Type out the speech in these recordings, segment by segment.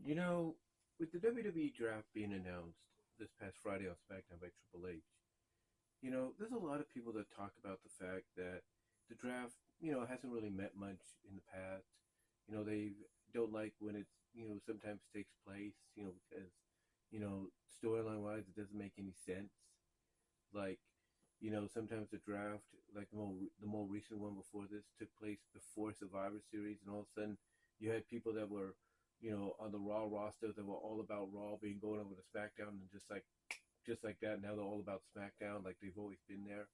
You know, with the WWE draft being announced this past Friday on SmackDown by Triple H, there's a lot of people that talk about the fact that the draft, hasn't really meant much in the past. They don't like when it's, sometimes takes place, because, storyline wise, it doesn't make any sense. Like, sometimes the draft, like the more recent one before this, took place before Survivor Series, and all of a sudden you had people that were, on the Raw roster that were all about Raw being going over to SmackDown, and just like that, now they're all about SmackDown, like they've always been there.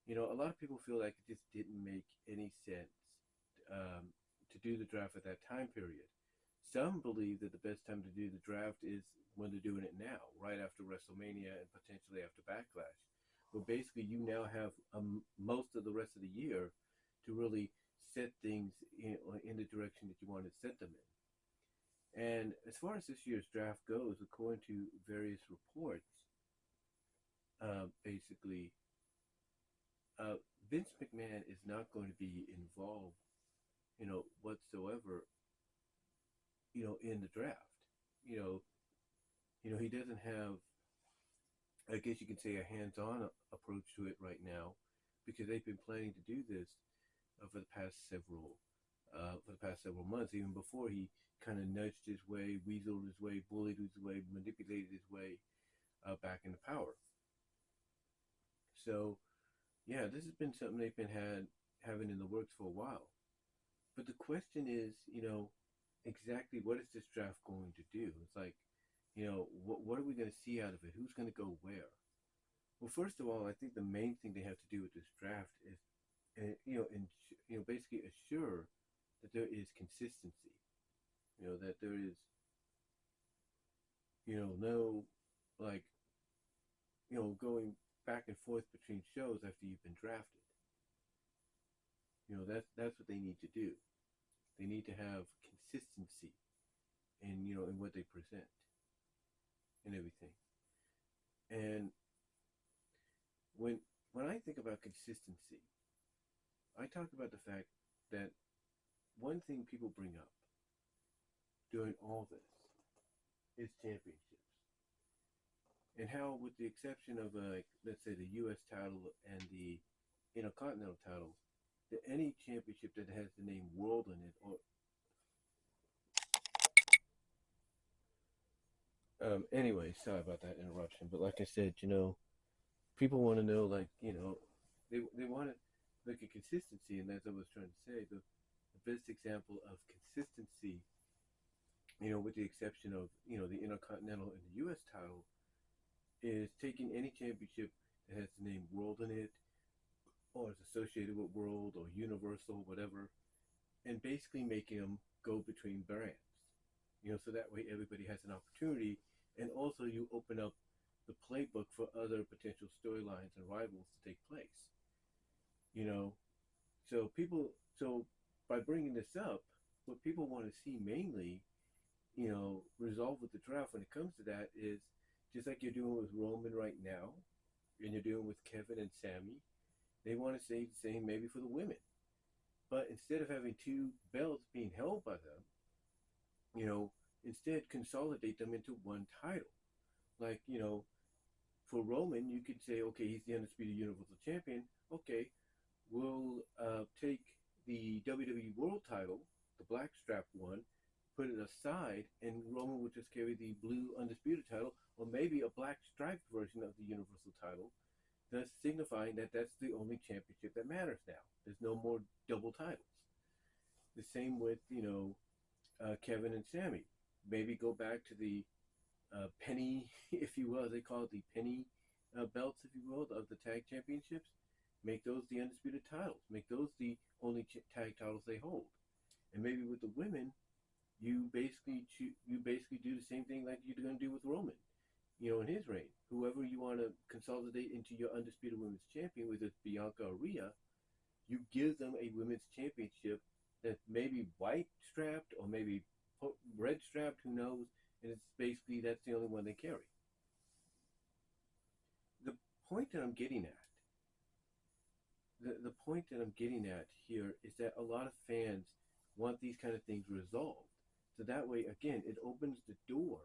A lot of people feel like it just didn't make any sense to do the draft at that time period. Some believe that the best time to do the draft is when they're doing it now, right after WrestleMania and potentially after Backlash, where basically you now have most of the rest of the year to really set things in the direction that you want to set them in. And as far as this year's draft goes, according to various reports, basically, uh, Vince McMahon is not going to be involved, whatsoever, in the draft. You know, he doesn't have, I guess you can say, a hands-on approach to it right now, because they've been planning to do this for the past several months, even before he kind of nudged his way, weaseled his way, bullied his way, manipulated his way back into power. So yeah, this has been something they've been having in the works for a while. But the question is, exactly what is this draft going to do? It's like, what are we going to see out of it? Who's going to go where? Well, first of all, I think the main thing they have to do with this draft is, basically assure that there is consistency. That there is, no, like, going back and forth between shows after you've been drafted. That's what they need to do. They need to have consistency in what they present and everything. And when when I think about consistency, I talk about the fact that one thing people bring up during all this is championships, and how, with the exception of, like, let's say, the U.S. title and the Intercontinental titles, that any championship that has the name World in it, or anyway, sorry about that interruption, but like I said, people want to know, like, they want to look at consistency, and as I was trying to say, the best example of consistency, with the exception of, the Intercontinental and the U.S. title, is taking any championship that has the name World in it, or is associated with World or Universal, whatever, and basically making them go between brands. So that way everybody has an opportunity, and also you open up the playbook for other potential storylines and rivals to take place. You know, so by bringing this up, what people want to see mainly, resolved with the draft when it comes to that, is just like you're doing with Roman right now, and you're doing with Kevin and Sammy. They want to say the same maybe for the women, but instead of having two belts being held by them, you know, instead consolidate them into one title. Like, for Roman, you could say, okay, he's the undisputed Universal Champion. Okay, we'll take the WWE World title, the black strap one, put it aside, and Roman would just carry the blue undisputed title, or maybe a black striped version of the Universal title, thus signifying that that's the only championship that matters now. There's no more double titles. The same with, Kevin and Sammy. Maybe go back to the penny, if you will, as they call it, the penny belts, if you will, of the tag championships. Make those the undisputed titles. Make those the only tag titles they hold. And maybe with the women, you basically do the same thing like you're going to do with Roman, in his reign. Whoever you want to consolidate into your undisputed women's champion, whether it's Bianca or Rhea, you give them a women's championship that's maybe white strapped or maybe red strapped, who knows? And it's basically that's the only one they carry. The point that I'm getting at, the point that I'm getting at here is that a lot of fans want these kind of things resolved. So that way, again, it opens the door.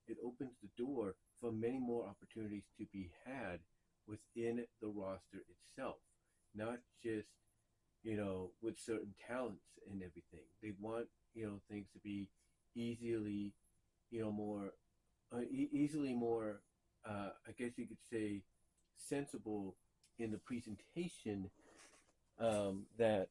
It opens the door for many more opportunities to be had within the roster itself, not just with certain talents and everything. They want things to be easily more easily more I guess you could say sensible in the presentation that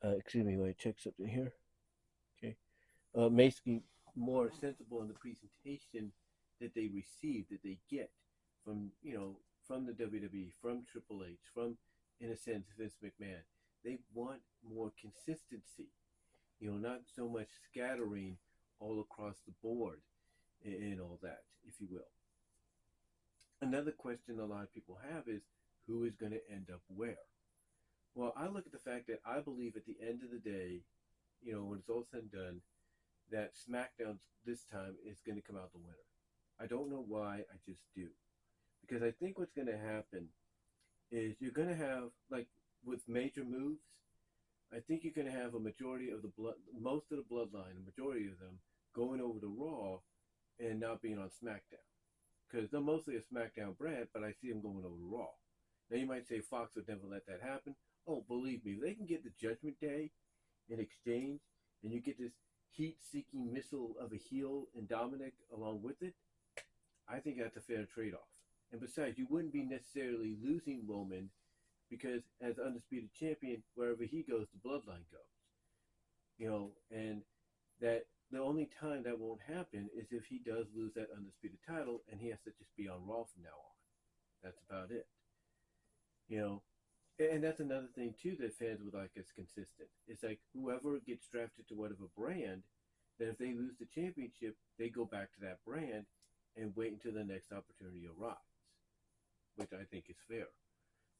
excuse me, wait, check something here. Okay, basically more sensible in the presentation that they receive, that they get from from the WWE, from Triple H, from in a sense Vince McMahon. They want more consistency, not so much scattering all across the board and all that, if you will. Another question a lot of people have is who is going to end up where? Well, I look at the fact that I believe at the end of the day, when it's all said and done, that SmackDown this time is going to come out the winner. I don't know why, I just do. Because I think what's going to happen is you're going to have, like with major moves, I think you're going to have a majority of the most of the bloodline, a majority of them, going over to Raw and not being on SmackDown. Because they're mostly a SmackDown brand, but I see them going over to Raw. Now you might say Fox would never let that happen. Oh, believe me, if they can get the Judgment Day in exchange, and you get this heat-seeking missile of a heel and Dominic along with it, I think that's a fair trade-off. And besides, you wouldn't be necessarily losing Roman because as undisputed champion, wherever he goes, the bloodline goes. And that the only time that won't happen is if he does lose that undisputed title and he has to just be on Raw from now on. That's about it. You know, and that's another thing too that fans would like as consistent. It's like whoever gets drafted to whatever brand, that if they lose the championship, they go back to that brand and wait until the next opportunity arrives, which I think is fair.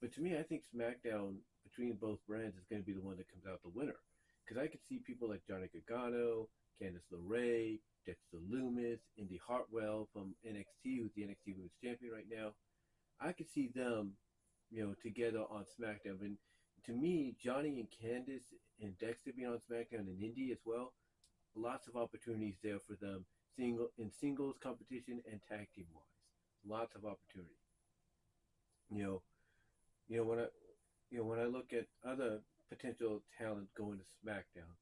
But to me, I think SmackDown between both brands is going to be the one that comes out the winner. Because I could see people like Johnny Gargano, Candice LeRae, Dexter Lumis, Indy Hartwell from NXT, who's the NXT Women's Champion right now. I could see them, together on SmackDown. And to me, Johnny and Candice and Dexter being on SmackDown and Indy as well, lots of opportunities there for them in singles competition and tag team wise. Lots of opportunity. You know, when I look at other potential talent going to SmackDown,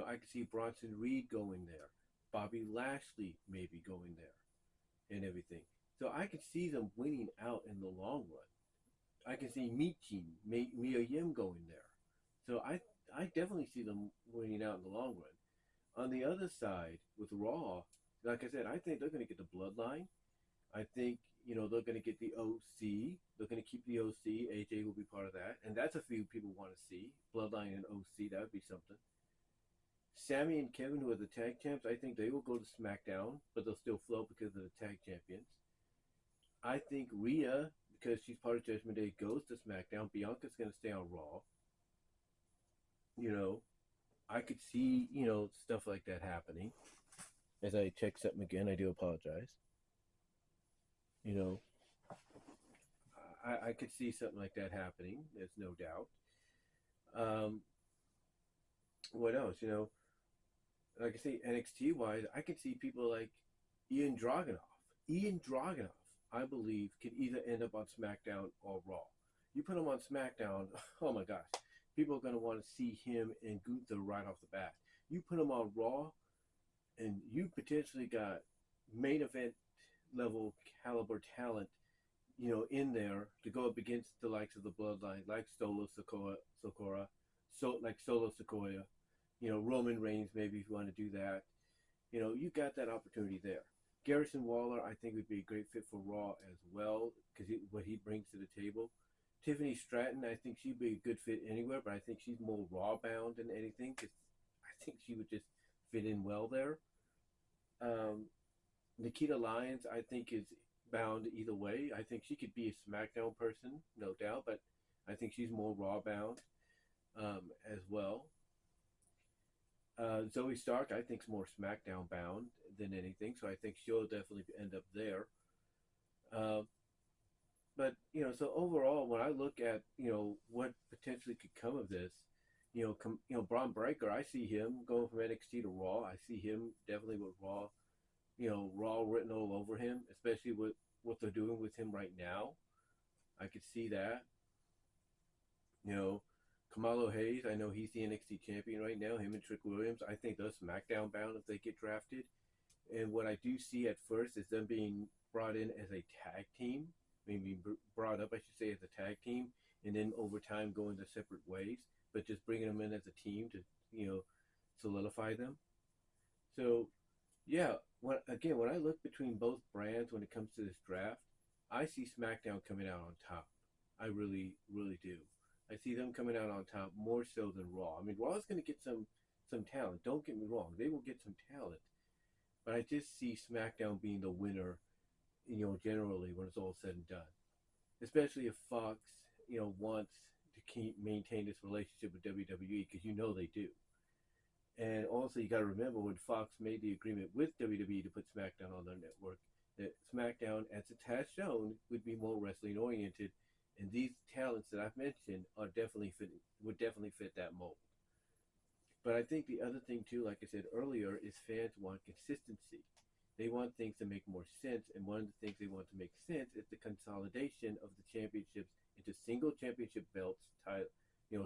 I could see Bronson Reed going there, Bobby Lashley maybe going there, and everything. So I could see them winning out in the long run. I can see Michin, Mia Yim going there. So I definitely see them winning out in the long run. On the other side, with Raw, like I said, I think they're going to get the Bloodline. I think, they're going to get the OC. They're going to keep the OC. AJ will be part of that. And that's a few people want to see. Bloodline and OC, that would be something. Sammy and Kevin, who are the tag champs, I think they will go to SmackDown, but they'll still float because of the tag champions. I think Rhea, because she's part of Judgment Day, goes to SmackDown. Bianca's going to stay on Raw. I could see, stuff like that happening. As I check something again, I do apologize. I could see something like that happening. There's no doubt. What else? Like I say, NXT wise, I could see people like Ian Dragunov. Ian Dragunov, I believe, could either end up on SmackDown or Raw. You put him on SmackDown, oh my gosh, people are going to want to see him and Gunther right off the bat. You put him on Raw, and you potentially got main event level caliber talent, in there to go up against the likes of the Bloodline, like Solo Sikoa, Roman Reigns, maybe if you want to do that. You got that opportunity there. Garrison Waller, I think, would be a great fit for Raw as well, because what he brings to the table. Tiffany Stratton, I think she'd be a good fit anywhere, but I think she's more Raw bound than anything, because I think she would just fit in well there. Nikita Lyons, I think, is bound either way. I think she could be a SmackDown person, no doubt, but I think she's more Raw bound as well. Zoe Stark, I think, is more SmackDown bound than anything, so I think she'll definitely end up there. But so overall, when I look at what potentially could come of this, Braun Breaker. I see him going from NXT to Raw. I see him definitely with Raw. Raw written all over him, especially with what they're doing with him right now. I could see that. You know, Kamalo Hayes. I know he's the NXT champion right now. Him and Trick Williams. I think they're SmackDown bound if they get drafted. And what I do see at first is them being brought in as a tag team, maybe brought up, I should say, as a tag team, and then over time going their separate ways, but just bringing them in as a team to, solidify them. So, yeah, when I look between both brands when it comes to this draft, I see SmackDown coming out on top. I really, really do. I see them coming out on top more so than Raw. I mean, Raw is going to get some talent. Don't get me wrong; they will get some talent, but I just see SmackDown being the winner, generally when it's all said and done. Especially if Fox, wants to keep maintain this relationship with WWE because they do. And also, you got to remember when Fox made the agreement with WWE to put SmackDown on their network, that SmackDown, as it has shown, would be more wrestling oriented, and these talents that I've mentioned would definitely fit that mold. But I think the other thing too, like I said earlier, is fans want consistency. They want things to make more sense, and one of the things they want to make sense is the consolidation of the championships into single championship belts,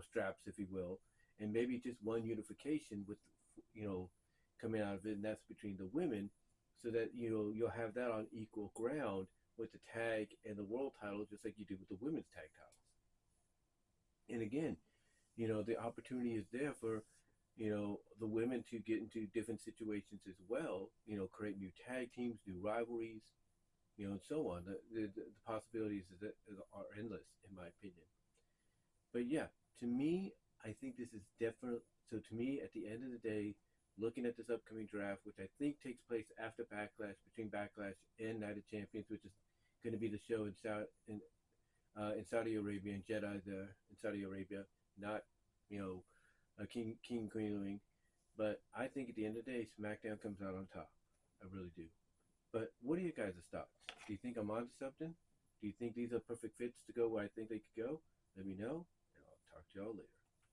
straps, if you will, and maybe just one unification with, you know, coming out of it, and that's between the women, so that you'll have that on equal ground with the tag and the world title, just like you do with the women's tag titles. And again, the opportunity is there for the women to get into different situations as well, create new tag teams, new rivalries, and so on. The possibilities are endless, in my opinion. But yeah, to me, I think this is definitely, so to me, at the end of the day, looking at this upcoming draft, which I think takes place after Backlash, between Backlash and Night of Champions, which is going to be the show in Saudi Arabia, in Jeddah, in Saudi Arabia, not, you know, King Queening. But I think at the end of the day, SmackDown comes out on top. I really do. But what are you guys' thoughts? Do you think I'm onto something? Do you think these are perfect fits to go where I think they could go? Let me know, and I'll talk to y'all later.